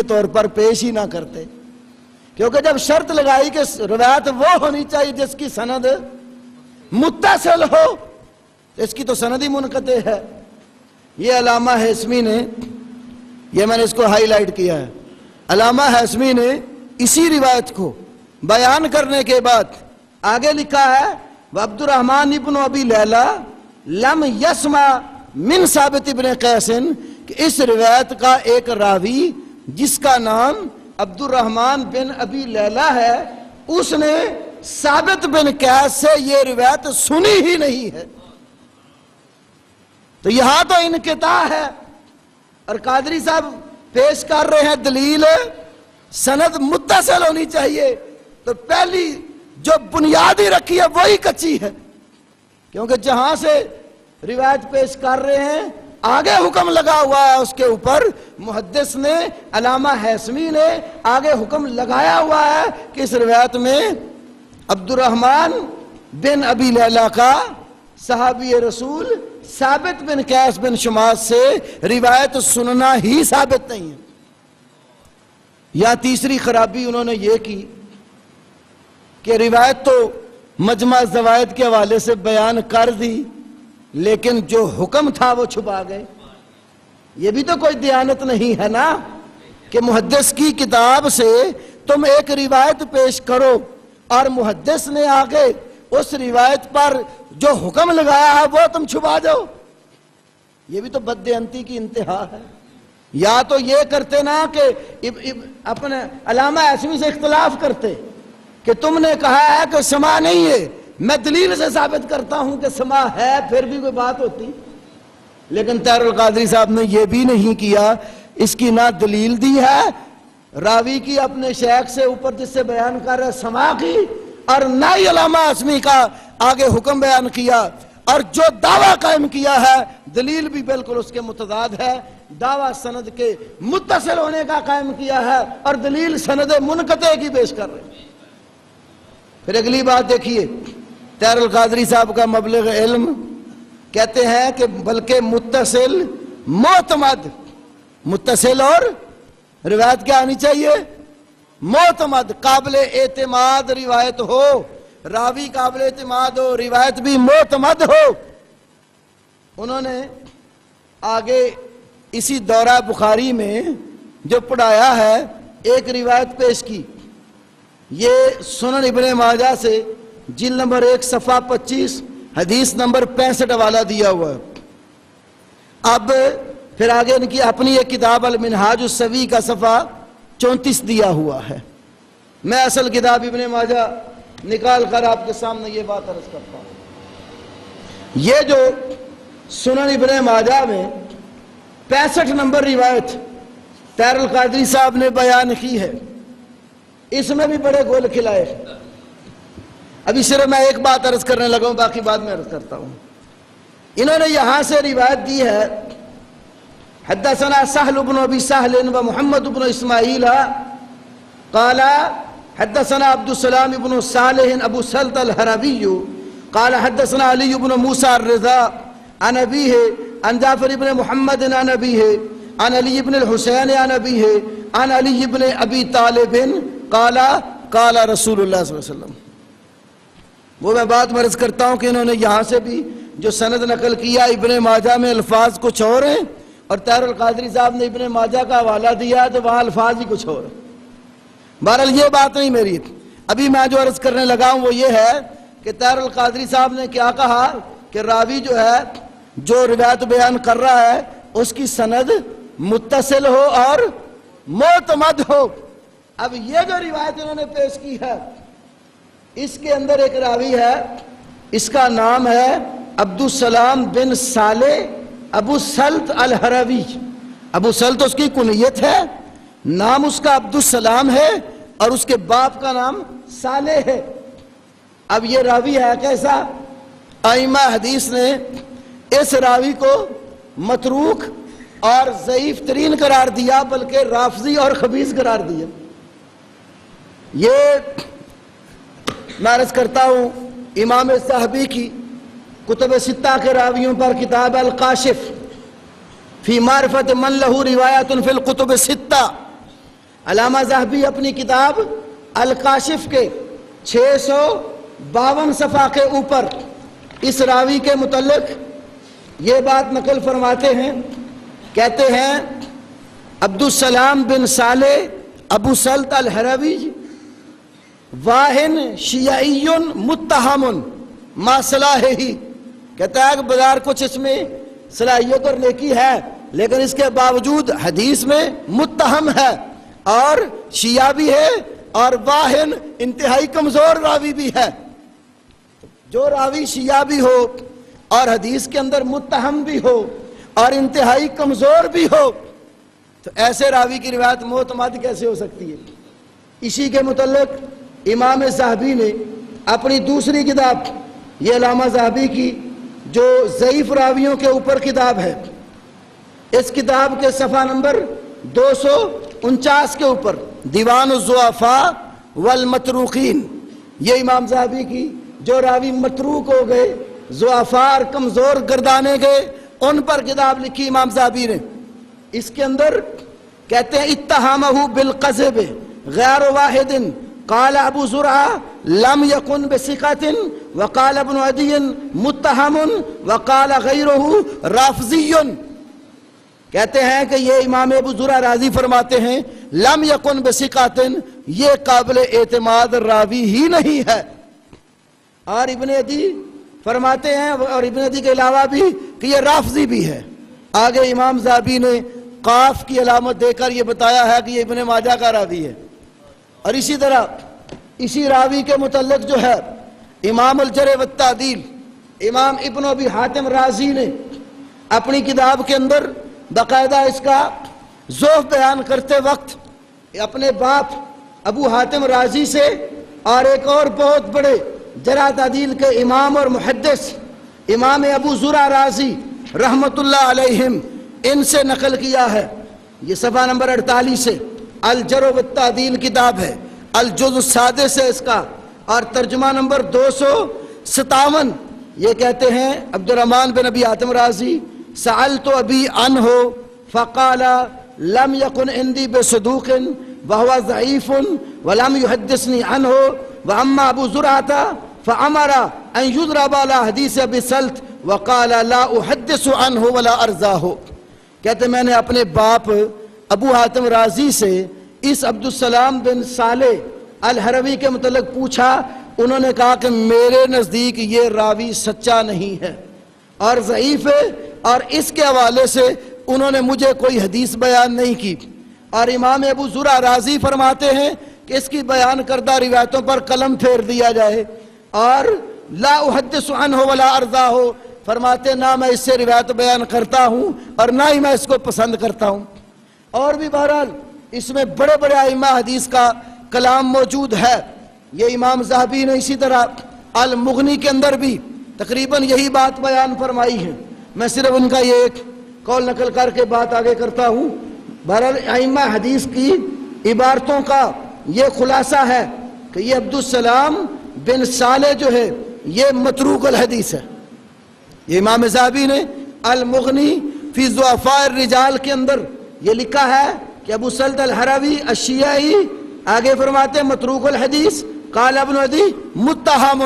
طور پر پیش ہی نہ کرتے، کیونکہ جب شرط لگائی کہ روایت وہ ہونی چاہیے جس کی سند متصل ہو، اس کی تو سند ہی منقطع ہے۔ یہ علامہ ہیثمی نے، یہ میں نے اس کو ہائی لائٹ کیا ہے، علامہ ہیثمی نے اسی روایت کو بیان کرنے کے بعد آگے لکھا ہے وعبد الرحمن ابن ابی لیلہ لم یسمع من ثابت ابن قیس، کہ اس روایت کا ایک راوی جس کا نام عبد الرحمن بن ابی لیلہ ہے، اس نے ثابت بن قیس سے یہ روایت سنی ہی نہیں ہے۔ تو یہاں تو انقطاع ہے، اور قادری صاحب پیش کر رہے ہیں دلیل سند متصل ہونی چاہیے، تو پہلی جو بنیادی رکھی ہے وہی کچی ہے، کیونکہ جہاں سے روایت پیش کر رہے ہیں آگے حکم لگا ہوا ہے اس کے اوپر، محدث نے، علامہ ہیثمی نے آگے حکم لگایا ہوا ہے کہ اس روایت میں عبد الرحمن بن ابی لیلہ کا صحابی رسول ثابت بن قیس بن شماس سے روایت سننا ہی ثابت نہیں ہے۔ یا تیسری خرابی انہوں نے یہ کی کہ روایت تو مجمع زوائد کے حوالے سے بیان کر دی، لیکن جو حکم تھا وہ چھپا گئے۔ یہ بھی تو کوئی دیانت نہیں ہے نا کہ محدث کی کتاب سے تم ایک روایت پیش کرو اور محدث نے آگے اس روایت پر جو حکم لگایا ہے وہ تم چھپا جاؤ، یہ بھی تو بددیانتی کی انتہا ہے۔ یا تو یہ کرتے نا کہ اپنے علامہ ہیثمی سے اختلاف کرتے کہ تم نے کہا ہے کہ سماع نہیں ہے، میں دلیل سے ثابت کرتا ہوں کہ سماع ہے، پھر بھی کوئی بات ہوتی۔ لیکن طاہر القادری صاحب نے یہ بھی نہیں کیا، اس کی نہ دلیل دی ہے راوی کی اپنے شیخ سے اوپر جس سے بیان کر رہے سماع کی، اور نہ ہی علامہ ہیثمی کا آگے حکم بیان کیا، اور جو دعویٰ قائم کیا ہے دلیل بھی بالکل اس کے متضاد ہے، دعویٰ سند کے متصل ہونے کا قائم کیا ہے اور دلیل سند منقطع کی پیش کر رہے ہیں۔ پھر اگلی بات دیکھیے، طاہر القادری صاحب کا مبلغ علم کہتے ہیں کہ بلکہ متصل معتمد، متصل اور روایت کیا آنی چاہیے؟ معتمد، قابل اعتماد روایت ہو، راوی قابل اعتماد ہو، روایت بھی معتمد ہو۔ انہوں نے آگے اسی دورہ بخاری میں جو پڑھایا ہے ایک روایت پیش کی، یہ سنن ابن ماجہ سے جلد نمبر 1 صفحہ 25 حدیث نمبر 65 حوالہ دیا ہوا ہے۔ اب پھر آگے ان کی اپنی ایک کتاب المنہاج السوی کا صفحہ 34 دیا ہوا ہے۔ میں اصل کتاب ابن ماجہ نکال کر آپ کے سامنے یہ بات عرض کرتا ہوں۔ یہ جو سنن ابن ماجہ میں 65 نمبر روایت طاہر القادری صاحب نے بیان کی ہے، اس میں بھی بڑے گول کھلائے۔ ابھی صرف میں ایک بات عرض کرنے لگا ہوں، باقی بعد میں عرض کرتا ہوں۔ انہوں نے یہاں سے روایت دی ہے حدثنا سہل بن ابی سہل و محمد بن اسماعیل قال حدثنا عبد السلام بن صالح ابو سلط الحربی قال حدثنا علی بن موسیٰ الرضا عن ابیہ عن جعفر بن محمد عن ابیہ عن علی بن الحسین عن ابیہ عن علی بن ابی طالب قال قال رسول اللہ صلی اللہ علیہ وسلم۔ وہ میں بات مرض کرتا ہوں کہ انہوں نے یہاں سے بھی جو سند نقل کیا ابن ماجہ میں الفاظ کچھ اور ہیں، اور طاہر القادری صاحب نے ابن ماجہ کا حوالہ دیا تو وہاں الفاظ ہی کچھ اور۔ بہرحال یہ بات نہیں میری، ابھی میں جو عرض کرنے لگا ہوں وہ یہ ہے کہ طاہر القادری صاحب نے کیا کہا کہ راوی جو ہے جو روایت بیان کر رہا ہے اس کی سند متصل ہو اور معتمد ہو۔ اب یہ جو روایت انہوں نے پیش کی ہے اس کے اندر ایک راوی ہے، اس کا نام ہے عبد السلام بن صالح ابو سلط الحروی۔ ابو سلط اس کی کنیت ہے، نام اس کا عبد السلام ہے اور اس کے باپ کا نام صالح ہے۔ اب یہ راوی ہے کیسا؟ ائمہ حدیث نے اس راوی کو متروک اور ضعیف ترین قرار دیا، بلکہ رافضی اور خبیث قرار دیا۔ یہ میں عرض کرتا ہوں امام صاحبی کی کتب ستہ کے راویوں پر کتاب الکاشف فی معرفت من لہ روایت فی الکتب ستہ، علامہ ذہبی اپنی کتاب الکاشف کے 652 صفحہ کے اوپر اس راوی کے متعلق یہ بات نقل فرماتے ہیں، کہتے ہیں عبدالسلام بن صالح ابو سلط الحروی واہن شیعی متہم ما صلاحہ، کہتا ہے کہ بظاہر کچھ اس میں صلاحیت اور نیکی ہے، لیکن اس کے باوجود حدیث میں متہم ہے اور شیعہ بھی ہے اور واہن انتہائی کمزور راوی بھی ہے۔ جو راوی شیعہ بھی ہو اور حدیث کے اندر متہم بھی ہو اور انتہائی کمزور بھی ہو تو ایسے راوی کی روایت معتمد کیسے ہو سکتی ہے؟ اسی کے متعلق امام ذہبی نے اپنی دوسری کتاب، یہ علامہ ذہبی کی جو ضعیف راویوں کے اوپر کتاب ہے، اس کتاب کے صفحہ نمبر 249 کے اوپر دیوان الضعفاء والمتروکین، یہ امام ذہبی کی جو راوی متروک ہو گئے، ضعفاء اور کمزور گردانے گئے، ان پر کتاب لکھی امام ذہبی نے۔ اس کے اندر کہتے ہیں اتہمہ بالقذب غیر واحد قال ابو زرعہ لم یکن بثقۃ وقال ابن عدی متہم وقال غیرہ رافضی، کہتے ہیں کہ یہ امام ابو زرعہ رازی فرماتے ہیں لم یکن بثقۃ، یہ قابل اعتماد راوی ہی نہیں ہے، اور ابن عدی فرماتے ہیں اور ابن عدی کے علاوہ بھی کہ یہ رافضی بھی ہے۔ آگے امام ذہبی نے قاف کی علامت دے کر یہ بتایا ہے کہ یہ ابن ماجہ کا راوی ہے۔ اور اسی طرح اسی راوی کے متعلق جو ہے امام الجرح والتعدیل امام ابن ابی حاتم رازی نے اپنی کتاب کے اندر باقاعدہ اس کا ضعف بیان کرتے وقت اپنے باپ ابو حاتم رازی سے اور ایک اور بہت بڑے جرح تعدیل کے امام اور محدث امام ابو زرع رازی رحمت اللہ علیہم، ان سے نقل کیا ہے۔ یہ صفحہ نمبر 48 سے الجرح والتعدیل کتاب ہے، الجزء السادس ہے اس کا، اور ترجمہ نمبر 257۔ یہ کہتے ہیں عبد الرحمن بن ابی حاتم رازی سألت ابی عنہ فقال لم يكن عندي بصدوق وهو ضعيف ولم يحدثني عنه واما ابو زرعة فامر ان يضرب على حديث ابي سلط وقال لا احدث عنه ولا ارضاه، کہتے میں نے اپنے باپ ابو حاتم رازی سے اس عبدالسلام بن صالح الحروی کے متعلق پوچھا، انہوں نے کہا کہ میرے نزدیک یہ راوی سچا نہیں ہے اور ضعیف ہے، اور اس کے حوالے سے انہوں نے مجھے کوئی حدیث بیان نہیں کی۔ اور امام ابو زرع رازی فرماتے ہیں کہ اس کی بیان کردہ روایتوں پر قلم پھیر دیا جائے، اور لا احدث عنہ ولا ارضاہ، فرماتے نہ میں اس سے روایت بیان کرتا ہوں اور نہ ہی میں اس کو پسند کرتا ہوں۔ اور بھی بہرحال اس میں بڑے بڑے ائمہ حدیث کا کلام موجود ہے۔ یہ امام ذہبی نے اسی طرح المغنی کے اندر بھی تقریباً یہی بات بیان فرمائی ہے۔ میں صرف ان کا یہ ایک قول نقل کر کے بات آگے کرتا ہوں۔ بہرحال ائمہ حدیث کی عبارتوں کا یہ خلاصہ ہے کہ یہ عبدالسلام بن صالح جو ہے یہ متروک الحدیث ہے۔ یہ امام ذہبی نے المغنی فی ضعفاء الرجال کے اندر یہ لکھا ہے کہ ابو سلط الحروی الشیعی، آگے فرماتے ہیں متروک الحدیث، قال ابن عدی متہم،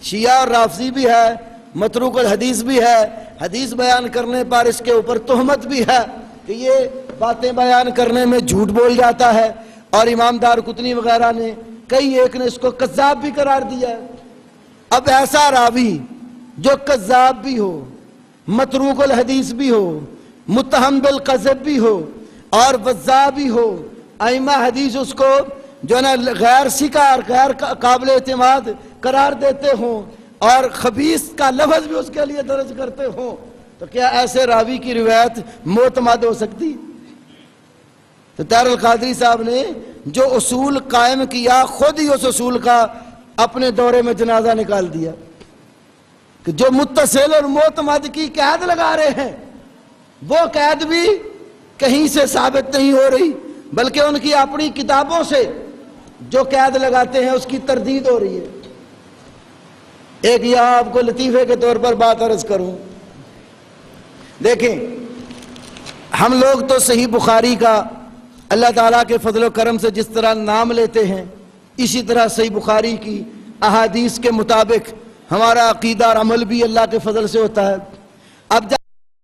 شیعہ اور رافضی بھی ہے، متروک الحدیث بھی ہے، حدیث بیان کرنے پر اس کے اوپر تہمت بھی ہے کہ یہ باتیں بیان کرنے میں جھوٹ بول جاتا ہے، اور امام دارقطنی وغیرہ نے کئی ایک نے اس کو کذاب بھی قرار دیا ہے۔ اب ایسا راوی جو کذاب بھی ہو، متروک الحدیث بھی ہو، متہم بالقذب بھی ہو اور وضاع بھی ہو، ائمہ حدیث اس کو جو ہے نا غیر ثقہ اور غیر قابل اعتماد قرار دیتے ہوں اور خبیث کا لفظ بھی اس کے لیے درج کرتے ہوں، تو کیا ایسے راوی کی روایت معتمد ہو سکتی؟ تو طاہر القادری صاحب نے جو اصول قائم کیا، خود ہی اس اصول کا اپنے دورے میں جنازہ نکال دیا کہ جو متصل اور معتمد کی قید لگا رہے ہیں وہ قید بھی کہیں سے ثابت نہیں ہو رہی، بلکہ ان کی اپنی کتابوں سے جو قید لگاتے ہیں اس کی تردید ہو رہی ہے۔ ایک یہاں آپ کو لطیفے کے طور پر بات عرض کروں، دیکھیں ہم لوگ تو صحیح بخاری کا اللہ تعالیٰ کے فضل و کرم سے جس طرح نام لیتے ہیں اسی طرح صحیح بخاری کی احادیث کے مطابق ہمارا عقیدہ اور عمل بھی اللہ کے فضل سے ہوتا ہے۔ اب